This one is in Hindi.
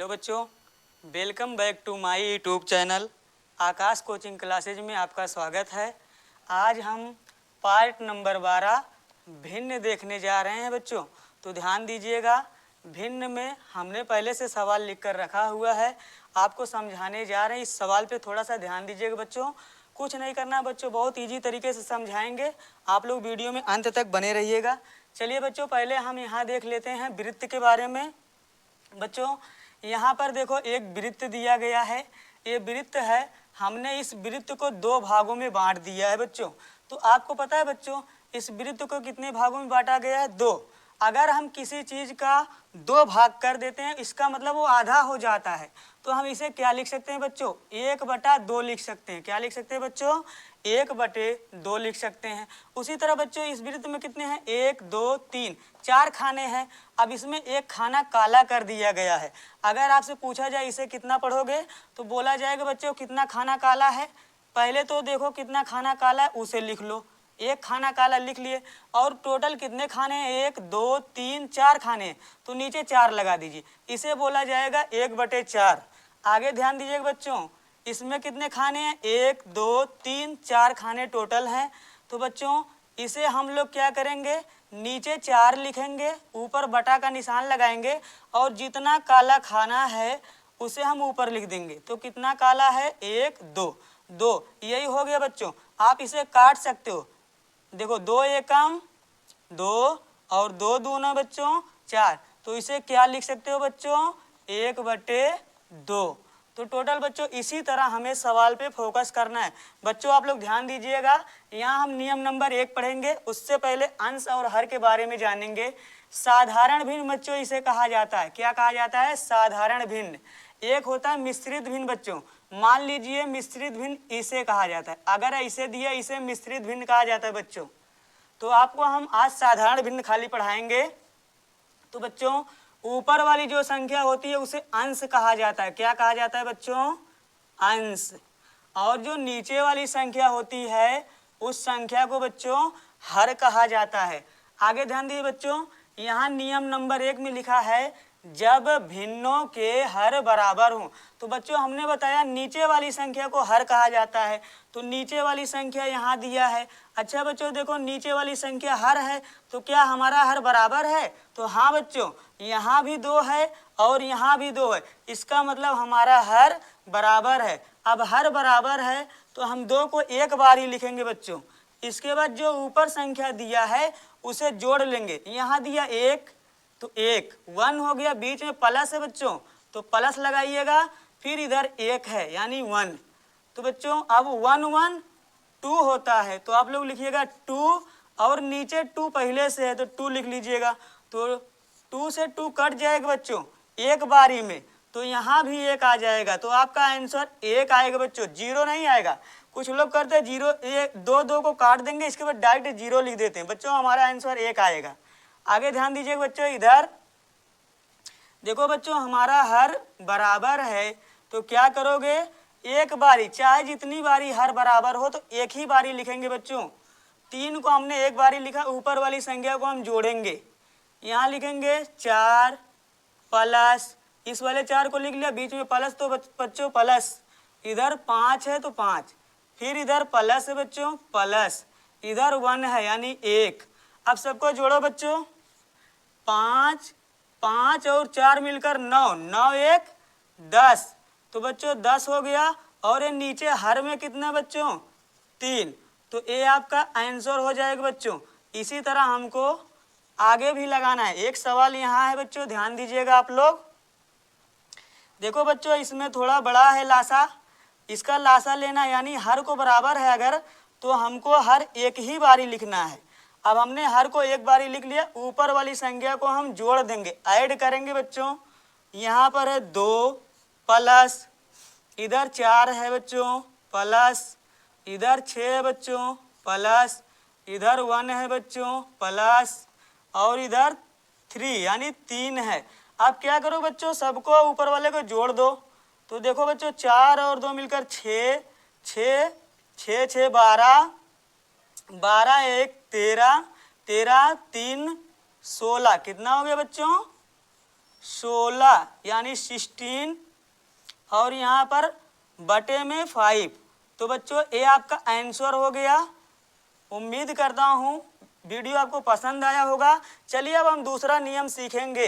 बच्चों, welcome back to my YouTube channel Akash coaching classes में आपका स्वागत है। आज हम पार्ट नंबर 12 भिन्न देखने जा रहे हैं बच्चों। तो ध्यान दीजिएगा, भिन्न में हमने पहले से सवाल लिख कर रखा हुआ है, आपको समझाने जा रहे हैं। इस सवाल पे थोड़ा सा ध्यान दीजिएगा बच्चों, कुछ नहीं करना बच्चों, बहुत ईजी तरीके से समझाएंगे। आप लोग वीडियो में अंत तक बने रहिएगा। चलिए बच्चों, पहले हम यहाँ देख लेते हैं वृत्त के बारे में। बच्चों यहाँ पर देखो एक वृत्त दिया गया है, ये वृत्त है। हमने इस वृत्त को दो भागों में बांट दिया है बच्चों। तो आपको पता है बच्चों, इस वृत्त को कितने भागों में बांटा गया है? दो। अगर हम किसी चीज़ का दो भाग कर देते हैं, इसका मतलब वो आधा हो जाता है। तो हम इसे क्या लिख सकते हैं बच्चों? 1/2 लिख सकते हैं। क्या लिख सकते हैं बच्चों? 1/2 लिख सकते हैं। उसी तरह बच्चों इस वृत्त में कितने हैं? 1 2 3 4 खाने हैं। अब इसमें एक खाना काला कर दिया गया है। अगर आपसे पूछा जाए इसे कितना पढ़ोगे, तो बोला जाएगा बच्चों कितना खाना काला है। पहले तो देखो कितना खाना काला है उसे लिख लो, एक खाना काला लिख लिए। और टोटल कितने खाने हैं? 1 2 3 4 खाने हैं, तो नीचे 4 लगा दीजिए। इसे बोला जाएगा 1/4। आगे ध्यान दीजिएगा बच्चों, इसमें कितने खाने हैं? 1 2 3 4 खाने टोटल हैं। तो बच्चों इसे हम लोग क्या करेंगे? नीचे 4 लिखेंगे, ऊपर बटा का निशान लगाएंगे, और जितना काला खाना है उसे हम ऊपर लिख देंगे। तो कितना काला है? 1 2 2, यही हो गया बच्चों। आप इसे काट सकते हो, देखो 2 एकम 2 और 2 दूना बच्चों 4। तो इसे क्या लिख सकते हो बच्चों? 1/2। तो टोटल बच्चों इसी तरह हमें सवाल पे फोकस करना है। बच्चों आप लोग ध्यान दीजिएगा, यहाँ हम नियम नंबर 1 पढ़ेंगे, उससे पहले अंश और हर के बारे में जानेंगे। साधारण भिन्न बच्चों इसे कहा जाता है। क्या कहा जाता है? साधारण भिन्न। एक होता है मिश्रित भिन्न बच्चों। मान लीजिए मिश्रित भिन्न इसे कहा जाता है। अगर इसे दिया, इसे मिश्रित भिन्न कहा जाता है बच्चों। तो आपको हम आज साधारण भिन्न खाली पढ़ाएंगे। तो बच्चों ऊपर वाली जो संख्या होती है उसे अंश कहा जाता है। क्या कहा जाता है बच्चों? अंश। और जो नीचे वाली संख्या होती है उस संख्या को बच्चों हर कहा जाता है। आगे ध्यान दीजिए बच्चों, यहाँ नियम नंबर 1 में लिखा है जब भिन्नों के हर बराबर हों। तो बच्चों हमने बताया नीचे वाली संख्या को हर कहा जाता है। तो नीचे वाली संख्या यहाँ दिया है। अच्छा बच्चों देखो, नीचे वाली संख्या हर है, तो क्या हमारा हर बराबर है? तो हाँ बच्चों, यहाँ भी 2 है और यहाँ भी 2 है, इसका मतलब हमारा हर बराबर है। अब हर बराबर है तो हम 2 को एक बार ही लिखेंगे बच्चों। इसके बाद जो ऊपर संख्या दिया है उसे जोड़ लेंगे। यहाँ दिया 1 तो 1 1 हो गया, बीच में प्लस है बच्चों, तो प्लस लगाइएगा, फिर इधर 1 है यानी 1। तो बच्चों अब 1 1 2 होता है, तो आप लोग लिखिएगा 2, और नीचे 2 पहले से है तो 2 लिख लीजिएगा। तो 2 से 2 कट जाएगा बच्चों एक बारी में, तो यहाँ भी 1 आ जाएगा। तो आपका आंसर 1 आएगा बच्चों, 0 नहीं आएगा। कुछ लोग करते हैं 0 1 2 2 को काट देंगे, इसके बाद डायरेक्ट 0 लिख देते हैं। बच्चों हमारा आंसर 1 आएगा। आगे ध्यान दीजिएगा बच्चों, इधर देखो बच्चों हमारा हर बराबर है, तो क्या करोगे? एक बारी, चाहे जितनी बारी हर बराबर हो तो एक ही बारी लिखेंगे बच्चों। 3 को हमने एक बारी लिखा, ऊपर वाली संख्या को हम जोड़ेंगे। यहाँ लिखेंगे 4 प्लस, इस वाले 4 को लिख लिया, बीच में प्लस, तो बच्चों प्लस, इधर 5 है तो 5, फिर इधर प्लस है बच्चों प्लस, इधर 1 है यानी 1। अब सबको जोड़ो बच्चों, 5 5 और 4 मिलकर 9, 9 1 10, तो बच्चों 10 हो गया। और ये नीचे हर में कितना बच्चों? 3, तो ये आपका आंसर हो जाएगा बच्चों। इसी तरह हमको आगे भी लगाना है। एक सवाल यहाँ है बच्चों, ध्यान दीजिएगा आप लोग। देखो बच्चों इसमें थोड़ा बड़ा है लासा, इसका लासा लेना यानी हर को बराबर है अगर, तो हमको हर एक ही बारी लिखना है। अब हमने हर को एक बारी लिख लिया, ऊपर वाली संख्या को हम जोड़ देंगे, ऐड करेंगे बच्चों। यहाँ पर है 2 प्लस, इधर 4 है बच्चों प्लस, इधर 6 है बच्चों प्लस, इधर 1 है बच्चों प्लस, और इधर 3 यानी 3 है। अब क्या करो बच्चों, सबको ऊपर वाले को जोड़ दो। तो देखो बच्चों 4 और 2 मिलकर 6, 6 6 6 12, 12 1 13, 13 3 16, कितना हो गया बच्चों? 16 यानी 16 और यहाँ पर बटे में 5। तो बच्चों ये आपका आंसर हो गया। उम्मीद करता हूँ वीडियो आपको पसंद आया होगा। चलिए अब हम दूसरा नियम सीखेंगे।